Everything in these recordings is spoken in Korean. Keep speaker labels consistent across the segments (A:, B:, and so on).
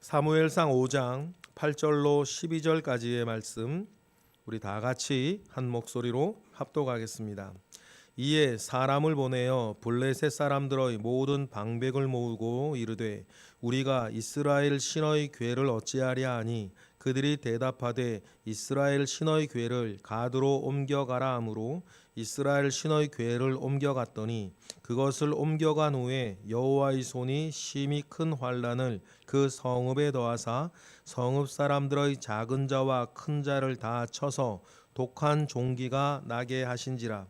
A: 사무엘상 5장 8절로 12절까지의 말씀 우리 다 같이 한 목소리로 합독하겠습니다. 이에 사람을 보내어 블레셋 사람들의 모든 방백을 모으고 이르되 우리가 이스라엘 신의 궤를 어찌하랴 하니 그들이 대답하되 이스라엘 신의 궤를 가드로 옮겨가라 하므로 이스라엘 신의 궤를 옮겨갔더니 그것을 옮겨간 후에 여호와의 손이 심히 큰 환난을 그 성읍에 더하사 성읍 사람들의 작은 자와 큰 자를 다 쳐서 독한 종기가 나게 하신지라.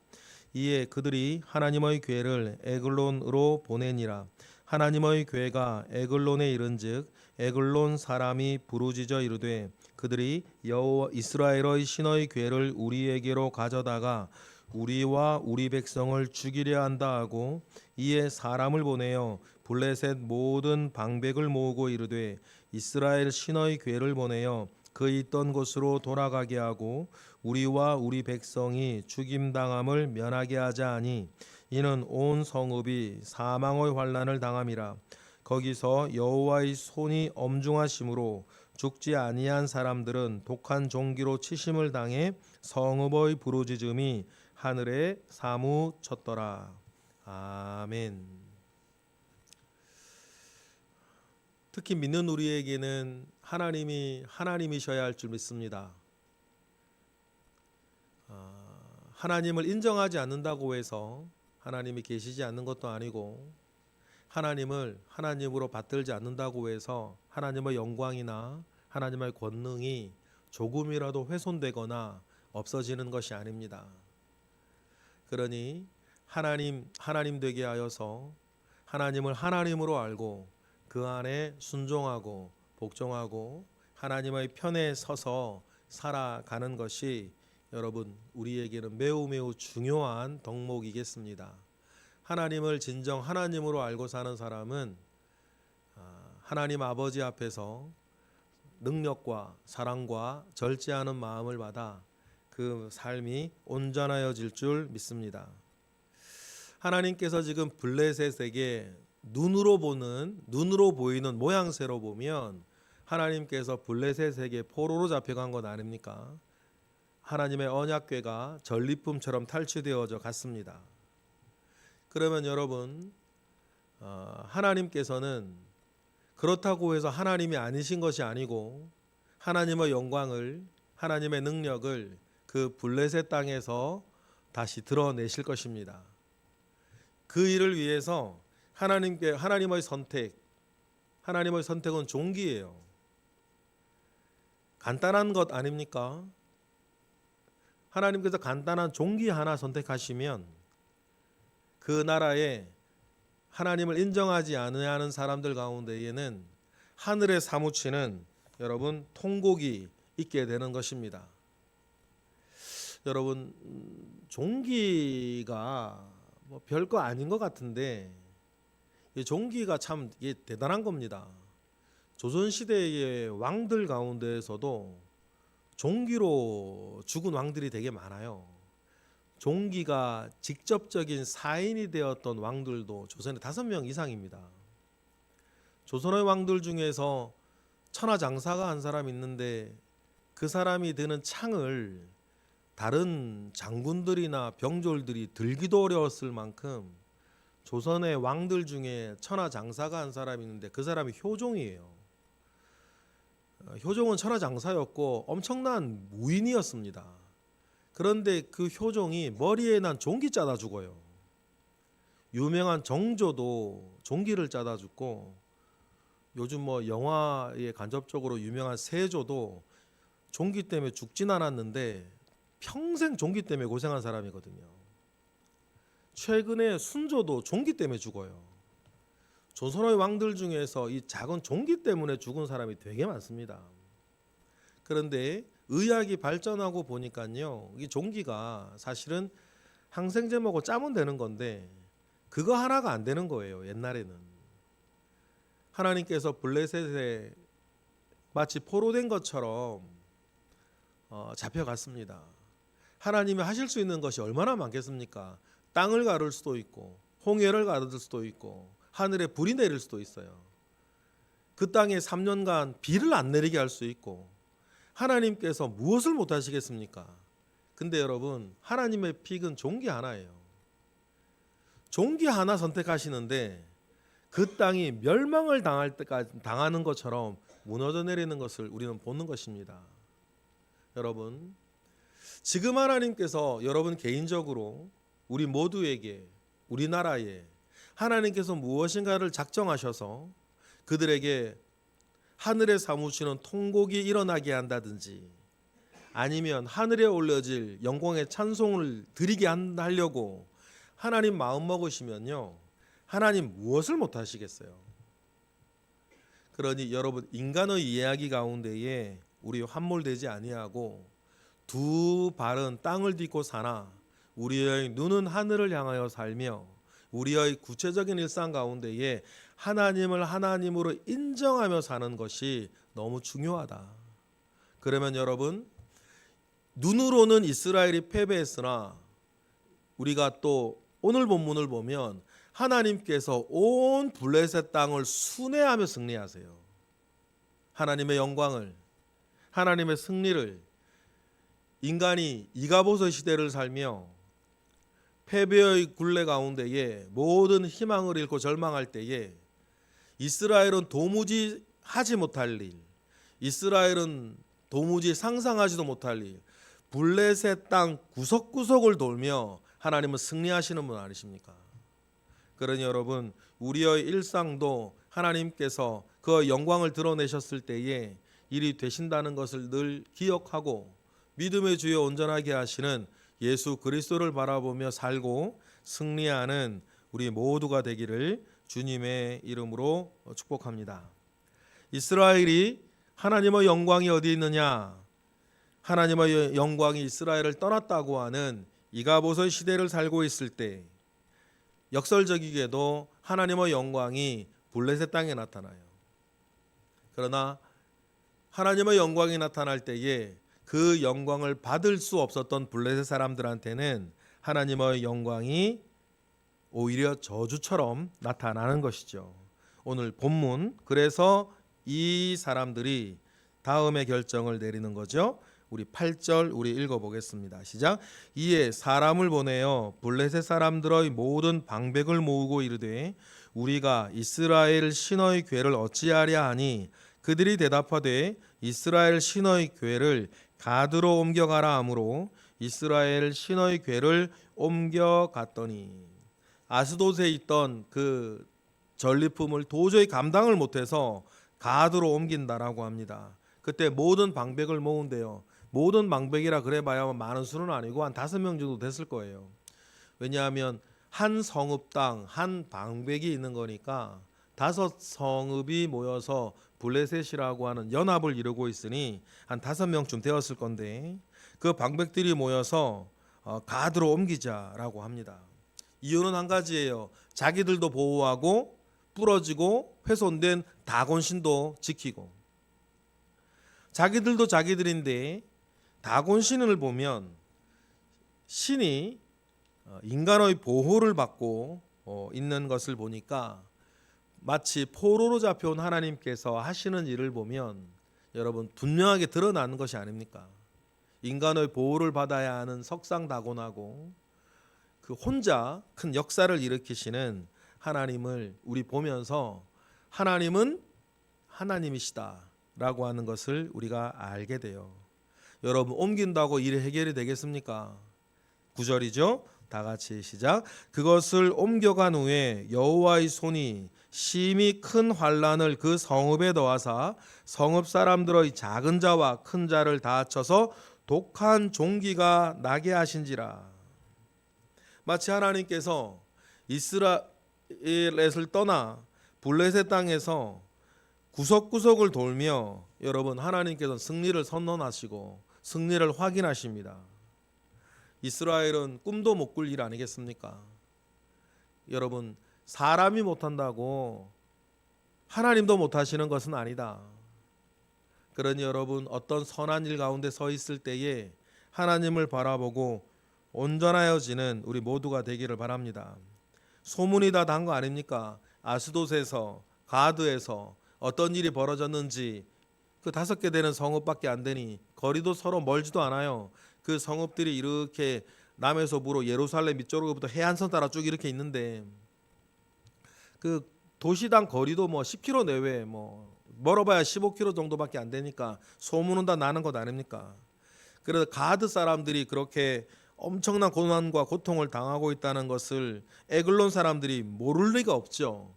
A: 이에 그들이 하나님의 궤를 에글론으로 보내니라. 하나님의 궤가 에글론에 이른즉 에글론 사람이 부르짖어 이르되 그들이 여호와 이스라엘의 신의 궤를 우리에게로 가져다가 우리와 우리 백성을 죽이려 한다 하고 이에 사람을 보내어 블레셋 모든 방백을 모으고 이르되 이스라엘 신의 궤를 보내어 그 있던 곳으로 돌아가게 하고 우리와 우리 백성이 죽임당함을 면하게 하자 하니 이는 온 성읍이 사망의 환난을 당함이라. 거기서 여호와의 손이 엄중하심으로 죽지 아니한 사람들은 독한 종기로 치심을 당해 성읍의 부르짖음이 하늘에 사무쳤더라. 아멘. 특히 믿는 우리에게는 하나님이 하나님이셔야 할 줄 믿습니다. 하나님을 인정하지 않는다고 해서 하나님이 계시지 않는 것도 아니고 하나님을 하나님으로 받들지 않는다고 해서 하나님의 영광이나 하나님의 권능이 조금이라도 훼손되거나 없어지는 것이 아닙니다. 그러니 하나님 되게 하여서 하나님을 하나님으로 알고 그 안에 순종하고 복종하고 하나님의 편에 서서 살아가는 것이 여러분 우리에게는 매우 중요한 덕목이겠습니다. 하나님을 진정 하나님으로 알고 사는 사람은 하나님 아버지 앞에서 능력과 사랑과 절제하는 마음을 받아 그 삶이 온전하여질 줄 믿습니다. 하나님께서 지금 블레셋에게 눈으로 보이는 모양새로 보면 하나님께서 블레셋에게 포로로 잡혀간 것 아닙니까? 하나님의 언약궤가 전리품처럼 탈취되어져 갔습니다. 그러면 여러분 하나님께서는 그렇다고 해서 하나님이 아니신 것이 아니고 하나님의 영광을 하나님의 능력을 그 블레셋 땅에서 다시 드러내실 것입니다. 그 일을 위해서 하나님의 선택은 종기예요. 간단한 것 아닙니까? 하나님께서 간단한 종기 하나 선택하시면 그 나라에 하나님을 인정하지 않는 사람들 가운데에는 하늘에 사무치는 여러분 통곡이 있게 되는 것입니다. 여러분 종기가 별거 아닌 것 같은데 이 종기가 참 이게 대단한 겁니다. 조선시대의 왕들 가운데에서도 종기로 죽은 왕들이 되게 많아요. 종기가 직접적인 사인이 되었던 왕들도 조선에 5명 이상입니다. 조선의 왕들 중에서 천하장사가 한 사람 있는데 그 사람이 드는 창을 다른 장군들이나 병졸들이 들기도 어려웠을 만큼 조선의 왕들 중에 천하장사가 한 사람이 있는데 그 사람이 효종이에요. 효종은 천하장사였고 엄청난 무인이었습니다. 그런데 그 효종이 머리에 난 종기 짜다 죽어요. 유명한 정조도 종기를 짜다 죽고 요즘 영화에 간접적으로 유명한 세조도 종기 때문에 죽진 않았는데 평생 종기 때문에 고생한 사람이거든요. 최근에 순조도 종기 때문에 죽어요. 조선의 왕들 중에서 이 작은 종기 때문에 죽은 사람이 되게 많습니다. 그런데 의학이 발전하고 보니까요, 이 종기가 사실은 항생제 먹고 짜면 되는 건데 그거 하나가 안 되는 거예요. 옛날에는 하나님께서 블레셋에 마치 포로된 것처럼 잡혀갔습니다. 하나님이 하실 수 있는 것이 얼마나 많겠습니까? 땅을 가를 수도 있고 홍해를 가를 수도 있고 하늘에 불이 내릴 수도 있어요. 그 땅에 3년간 비를 안 내리게 할 수 있고 하나님께서 무엇을 못 하시겠습니까? 근데 여러분, 하나님의 픽은 종기 하나예요. 종기 하나 선택하시는데 그 땅이 멸망을 당할 때까지 당하는 것처럼 무너져 내리는 것을 우리는 보는 것입니다. 여러분, 지금 하나님께서 여러분 개인적으로 우리 모두에게, 우리나라에 하나님께서 무엇인가를 작정하셔서 그들에게 하늘에 사무치는 통곡이 일어나게 한다든지 아니면 하늘에 올려질 영광의 찬송을 드리게 하려고 하나님 마음 먹으시면요, 하나님 무엇을 못 하시겠어요? 그러니 여러분, 인간의 이야기 가운데에 우리 함몰되지 아니하고 두 발은 땅을 딛고 사나 우리의 눈은 하늘을 향하여 살며 우리의 구체적인 일상 가운데에 하나님을 하나님으로 인정하며 사는 것이 너무 중요하다. 그러면 여러분, 눈으로는 이스라엘이 패배했으나 우리가 또 오늘 본문을 보면 하나님께서 온 블레셋 땅을 순회하며 승리하세요. 하나님의 영광을, 하나님의 승리를, 인간이 이가봇의 시대를 살며 패배의 굴레 가운데에 모든 희망을 잃고 절망할 때에 이스라엘은 도무지 하지 못할 일, 이스라엘은 도무지 상상하지도 못할 일, 블레셋 땅 구석구석을 돌며 하나님은 승리하시는 분 아니십니까? 그러니 여러분, 우리의 일상도 하나님께서 그 영광을 드러내셨을 때에 일이 되신다는 것을 늘 기억하고 믿음의 주에 온전하게 하시는 예수 그리스도를 바라보며 살고 승리하는 우리 모두가 되기를 주님의 이름으로 축복합니다. 이스라엘이 하나님의 영광이 어디 있느냐? 하나님의 영광이 이스라엘을 떠났다고 하는 이가봇의 시대를 살고 있을 때 역설적이게도 하나님의 영광이 블레셋 땅에 나타나요. 그러나 하나님의 영광이 나타날 때에 그 영광을 받을 수 없었던 블레셋 사람들한테는 하나님의 영광이 오히려 저주처럼 나타나는 것이죠. 오늘 본문, 그래서 이 사람들이 다음의 결정을 내리는 거죠. 우리 8절 우리 읽어보겠습니다. 시작. 이에 사람을 보내어 블레셋 사람들의 모든 방백을 모으고 이르되 우리가 이스라엘 신의 궤를 어찌하랴 하니 그들이 대답하되 이스라엘 신의 궤를 가드로 옮겨가라 하므로 이스라엘 신의 궤를 옮겨갔더니 아스돗에 있던 그 전리품을 도저히 감당을 못해서 가드로 옮긴다라고 합니다. 그때 모든 방백을 모은대요. 모든 방백이라 그래봐야 많은 수는 아니고 한 5명 정도 됐을 거예요. 왜냐하면 한 성읍당 한 방백이 있는 거니까 5성읍이 모여서 블레셋이라고 하는 연합을 이루고 있으니 한 5명쯤 되었을 건데 그 방백들이 모여서 가드로 옮기자라고 합니다. 이유는 한 가지예요. 자기들도 보호하고 부러지고 훼손된 다곤신도 지키고. 자기들도 자기들인데 다곤신을 보면 신이 인간의 보호를 받고 있는 것을 보니까 마치 포로로 잡혀온 하나님께서 하시는 일을 보면 여러분 분명하게 드러나는 것이 아닙니까? 인간의 보호를 받아야 하는 석상다곤하고 그 혼자 큰 역사를 일으키시는 하나님을 우리 보면서 하나님은 하나님이시다라고 하는 것을 우리가 알게 돼요. 여러분, 옮긴다고 일이 해결이 되겠습니까? 9절이죠. 다 같이 시작. 그것을 옮겨간 후에 여호와의 손이 심히 큰 환란을 그 성읍에 더하사 성읍 사람들의 작은 자와 큰 자를 다 합쳐서 독한 종기가 나게 하신지라. 마치 하나님께서 이스라엘을 떠나 블레셋 땅에서 구석구석을 돌며 여러분 하나님께서 승리를 선언하시고 승리를 확인하십니다. 이스라엘은 꿈도 못 꿀 일 아니겠습니까? 여러분, 사람이 못한다고 하나님도 못하시는 것은 아니다. 그러니 여러분, 어떤 선한 일 가운데 서 있을 때에 하나님을 바라보고 온전하여지는 우리 모두가 되기를 바랍니다. 소문이 다 난 거 아닙니까? 아스돗에서, 가드에서 어떤 일이 벌어졌는지 그 5개 되는 성읍밖에 안 되니 거리도 서로 멀지도 않아요. 그 성읍들이 이렇게 남에서 부로 예루살렘 밑쪽으로부터 해안선 따라 쭉 이렇게 있는데 그 도시당 거리도 뭐 10km 내외 뭐 멀어봐야 15km 정도밖에 안 되니까 소문은 다 나는 것 아닙니까? 그래서 가드 사람들이 그렇게 엄청난 고난과 고통을 당하고 있다는 것을 에글론 사람들이 모를 리가 없죠.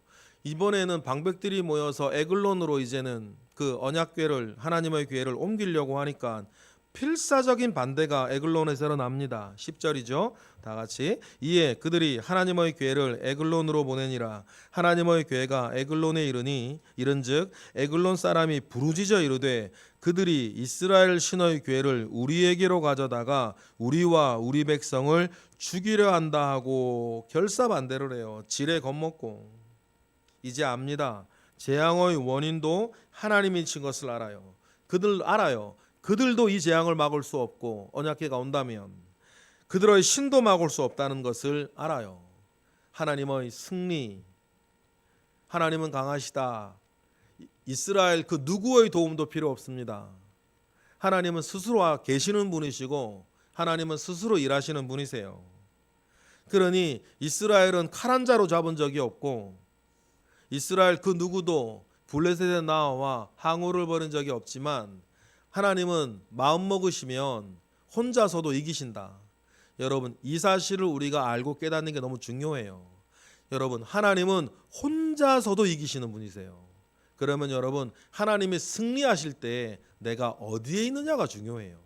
A: 이번에는 방백들이 모여서 에글론으로 이제는 그 언약궤를 하나님의 궤를 옮기려고 하니까 필사적인 반대가 에글론에서 일어납니다. 10절이죠. 다 같이 이에 그들이 하나님의 궤를 에글론으로 보내니라. 하나님의 궤가 에글론에 이른즉 에글론 사람이 부르짖어 이르되 그들이 이스라엘 신의 궤를 우리에게로 가져다가 우리와 우리 백성을 죽이려 한다 하고 결사반대를 해요. 지레 겁먹고 이제 압니다. 재앙의 원인도 하나님이 친 것을 알아요. 그들 알아요. 그들도 이 재앙을 막을 수 없고 언약궤가 온다면 그들의 신도 막을 수 없다는 것을 알아요. 하나님의 승리, 하나님은 강하시다. 이스라엘 그 누구의 도움도 필요 없습니다. 하나님은 스스로 계시는 분이시고 하나님은 스스로 일하시는 분이세요. 그러니 이스라엘은 칼 한 자로 잡은 적이 없고 이스라엘 그 누구도 블레셋에 나와 항우를 벌인 적이 없지만 하나님은 마음 먹으시면 혼자서도 이기신다. 여러분 이 사실을 우리가 알고 깨닫는 게 너무 중요해요. 여러분 하나님은 혼자서도 이기시는 분이세요. 그러면 여러분 하나님이 승리하실 때 내가 어디에 있느냐가 중요해요.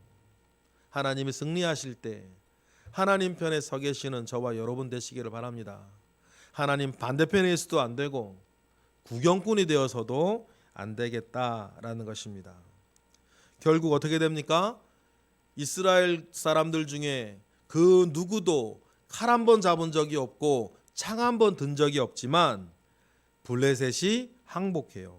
A: 하나님이 승리하실 때 하나님 편에 서 계시는 저와 여러분 되시기를 바랍니다. 하나님 반대편에 있어도 안 되고 구경꾼이 되어서도 안 되겠다라는 것입니다. 결국 어떻게 됩니까? 이스라엘 사람들 중에 그 누구도 칼 한 번 잡은 적이 없고 창 한 번 든 적이 없지만 블레셋이 항복해요.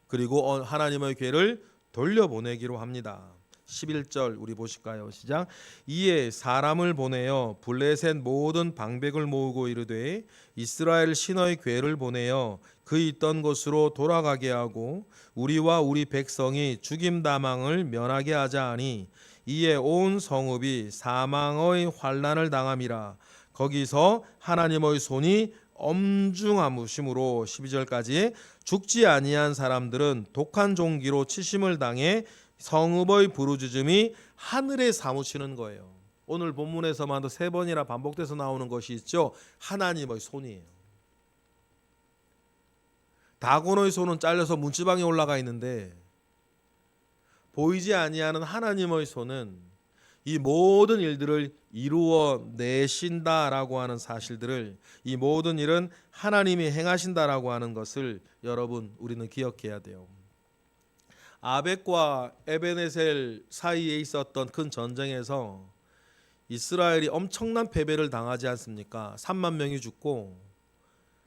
A: 그리고 하나님의 궤를 돌려보내기로 합니다. 11절 우리 보실까요? 시작. 이에 사람을 보내어 블레셋 모든 방백을 모으고 이르되 이스라엘 신의 궤를 보내어 그 있던 곳으로 돌아가게 하고 우리와 우리 백성이 죽임 다망을 면하게 하자 하니 이에 온 성읍이 사망의 환난을 당함이라. 거기서 하나님의 손이 엄중하심으로 12절까지 죽지 아니한 사람들은 독한 종기로 치심을 당해 성읍의 부르짖음이 하늘에 사무치는 거예요. 오늘 본문에서만도 3번이나 반복돼서 나오는 것이 있죠. 하나님의 손이에요. 다곤의 손은 잘려서 문지방에 올라가 있는데 보이지 아니하는 하나님의 손은 이 모든 일들을 이루어 내신다라고 하는 사실들을, 이 모든 일은 하나님이 행하신다라고 하는 것을 여러분 우리는 기억해야 돼요. 아벡과 에베네셀 사이에 있었던 큰 전쟁에서 이스라엘이 엄청난 패배를 당하지 않습니까? 3만 명이 죽고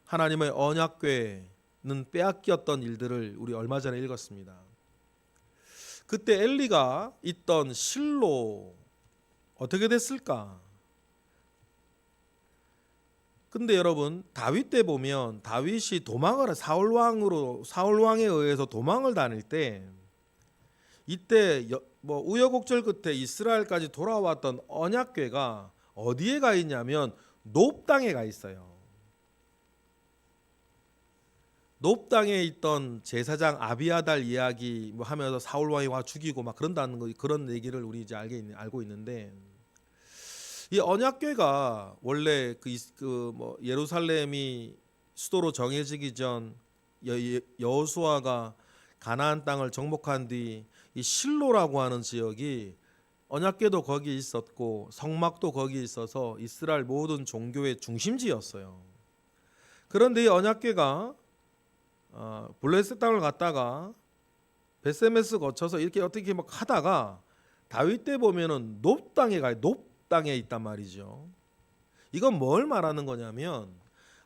A: 하나님의 언약궤는 빼앗겼던 일들을 우리 얼마 전에 읽었습니다. 그때 엘리가 있던 실로 어떻게 됐을까? 근데 여러분 다윗 때 보면 다윗이 도망을 사울 왕에 의해서 도망을 다닐 때 이때 우여곡절 끝에 이스라엘까지 돌아왔던 언약궤가 어디에 가 있냐면 놉 땅에 가 있어요. 놉 땅에 있던 제사장 아비아달 이야기 하면서 사울 왕이 와 죽이고 막 그런다는 거, 그런 얘기를 우리 이제 알고 있는데, 이 언약궤가 원래 예루살렘이 수도로 정해지기 전 여호수아가 가나안 땅을 정복한 뒤 이 실로라고 하는 지역이 언약궤도 거기 있었고 성막도 거기 있어서 이스라엘 모든 종교의 중심지였어요. 그런데 이 언약궤가 블레셋 땅을 갔다가 베세메스 거쳐서 이렇게 어떻게 막 하다가 다윗 때 보면은 놉 땅에 가요. 놉 땅에 있단 말이죠. 이건 뭘 말하는 거냐면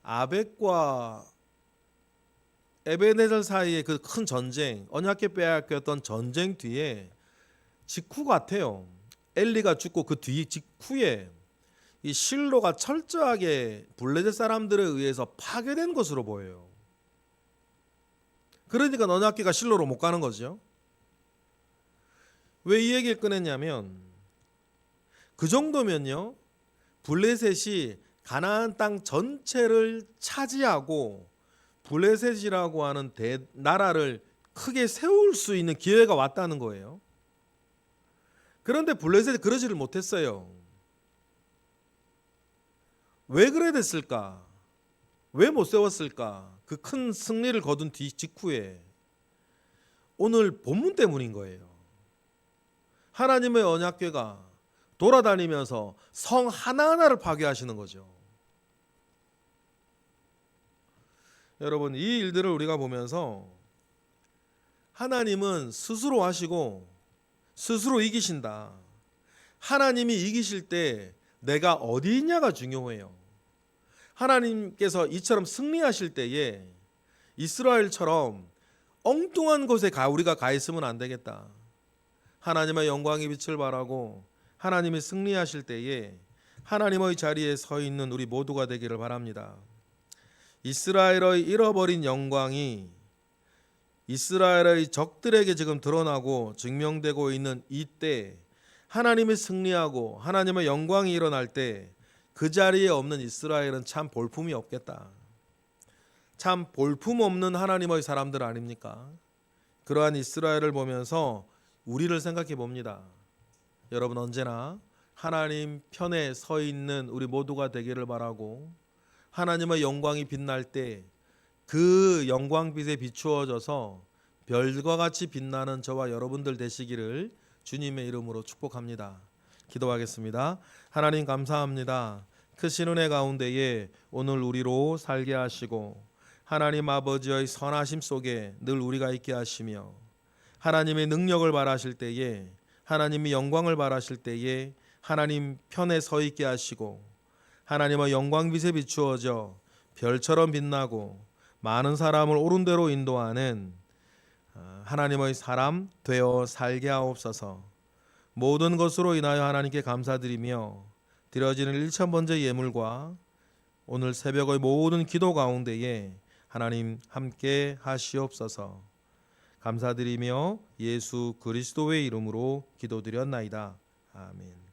A: 아벡과 에베네셀 사이의 그 큰 전쟁, 언약궤 빼앗겼던 전쟁 뒤에 직후 같아요. 엘리가 죽고 그 뒤 직후에 이 실로가 철저하게 블레셋 사람들에 의해서 파괴된 것으로 보여요. 그러니까 언약궤가 실로로 못 가는 거죠. 왜 이 얘기를 꺼냈냐면 그 정도면요, 블레셋이 가나안 땅 전체를 차지하고 블레셋이라고 하는 나라를 크게 세울 수 있는 기회가 왔다는 거예요. 그런데 블레셋이 그러지를 못했어요. 왜 그래 됐을까? 왜 못 세웠을까? 그 큰 승리를 거둔 직후에 오늘 본문 때문인 거예요. 하나님의 언약궤가 돌아다니면서 성 하나하나를 파괴하시는 거죠. 여러분, 이 일들을 우리가 보면서 하나님은 스스로 하시고 스스로 이기신다. 하나님이 이기실 때 내가 어디 있냐가 중요해요. 하나님께서 이처럼 승리하실 때에 이스라엘처럼 엉뚱한 곳에 우리가 가 있으면 안 되겠다. 하나님의 영광의 빛을 발하고 하나님이 승리하실 때에 하나님의 자리에 서 있는 우리 모두가 되기를 바랍니다. 이스라엘의 잃어버린 영광이 이스라엘의 적들에게 지금 드러나고 증명되고 있는 이때 하나님이 승리하고 하나님의 영광이 일어날 때 그 자리에 없는 이스라엘은 참 볼품이 없겠다. 참 볼품 없는 하나님의 사람들 아닙니까? 그러한 이스라엘을 보면서 우리를 생각해 봅니다. 여러분, 언제나 하나님 편에 서 있는 우리 모두가 되기를 바라고 하나님의 영광이 빛날 때 그 영광빛에 비추어져서 별과 같이 빛나는 저와 여러분들 되시기를 주님의 이름으로 축복합니다. 기도하겠습니다. 하나님 감사합니다. 크신 은혜 가운데에 오늘 우리로 살게 하시고 하나님 아버지의 선하심 속에 늘 우리가 있게 하시며 하나님의 능력을 바라실 때에 하나님의 영광을 바라실 때에 하나님 편에 서 있게 하시고 하나님의 영광빛에 비추어져 별처럼 빛나고 많은 사람을 옳은 대로 인도하는 하나님의 사람 되어 살게 하옵소서. 모든 것으로 인하여 하나님께 감사드리며 드려지는 1000번째 예물과 오늘 새벽의 모든 기도 가운데에 하나님 함께 하시옵소서. 감사드리며 예수 그리스도의 이름으로 기도드렸나이다. 아멘.